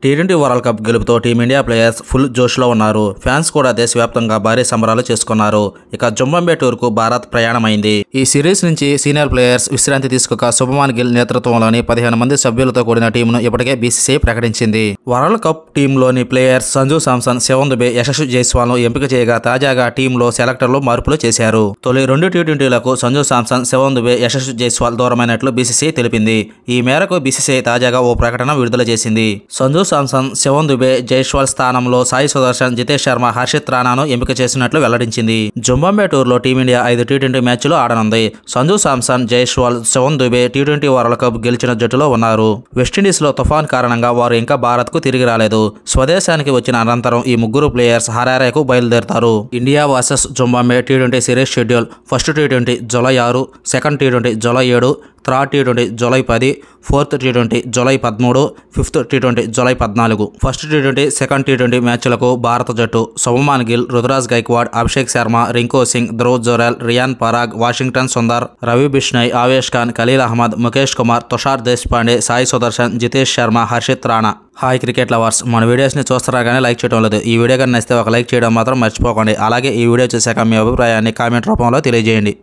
T20 world cup గెలుపుతో team India players full జోష్లో ఉన్నారు. ఫ్యాన్స్ కూడా దేశవ్యాప్తంగా భారీ సంబరాలు చేసుకున్నారు. ఇక జంబాంబే టూర్కు భారత్ ప్రయాణమైంది. ఈ సిరీస్ నుంచి సీనియర్ ప్లేయర్స్ విశ్రాంతి తీసుకోక శుభమాన్ గిల్ నేతృత్వంలోని 15 మంది సభ్యులతో కూడిన టీంను ఇప్పటికే బీసీసీఐ ప్రకటించింది. వరల్డ్ కప్ టీంలోని ప్లేయర్స్ సంజు శాంసన్, శివం దుబే, యశస్వి జైస్వాల్ను ఎంపిక చేయగా తాజాగా టీంలో సెలెక్టర్లు మార్పులు చేశారు. తొలి 2 టీ20లకు సంజు శాంసన్, శివం దుబే, యశస్వి జైస్వాల్ దూరమైనట్లు బీసీసీఐ తెలిపింది. ఈ మేరకు బీసీసీఐ తాజాగా ఓ ప్రకటన విడుదల చేసింది. సంజు శాంసన్, శివం దుబే, జైస్వాల్ స్థానంలో సాయి సుదర్శన్, జితేష్ శర్మ, హర్షిత్ రాణాను ఎంపిక చేసినట్లు వెల్లడించింది. జంబాంబే టూర్లో టీమిండియా 5 టీ20 మ్యాచ్లు ఆడనుంది. సంజు శాంసన్, జైస్వాల్, శివం దుబే టీ20 వరల్డ్ కప్ గెలిచిన జట్టులో ఉన్నారు. వెస్టిండీస్లో తుఫాన్ కారణంగా వారు ఇంకా భారత్కు తిరిగి రాలేదు. స్వదేశానికి వచ్చిన అనంతరం ఈ ముగ్గురు players హరారేకు బయలుదేరతారు. India versus జంబాంబే T20 series schedule: first T20 July 6, second T20 July 7, third T20 July 10, fourth T20 July 13, fifth T20 July 14. First T20, second T20 మ్యాచ్లకు భారత జట్టు: Shubman Gill, Ruturaj Gaikwad, Abhishek Sharma, Rinku Singh, Dhruv Jurel, rayon Parag, Washington Sundar, Ravi Bishnoi, Avesh Khan, Khaleel Ahmed, Mukesh Kumar, Tushar Deshpande, Sai Sudarshan, Jitesh Sharma, Harshit Rana. Hi cricket lovers, మన వీడియోస్ని చూస్తారా కానీ లైక్ చేయడం లేదు. ఈ video కానీ నచ్చితే ఒక లైక్ చేయడం మాత్రం మర్చిపోకండి. అలాగే ఈ వీడియో చూశాక మీ అభిప్రాయాన్ని కామెంట్ రూపంలో తెలియజేయండి.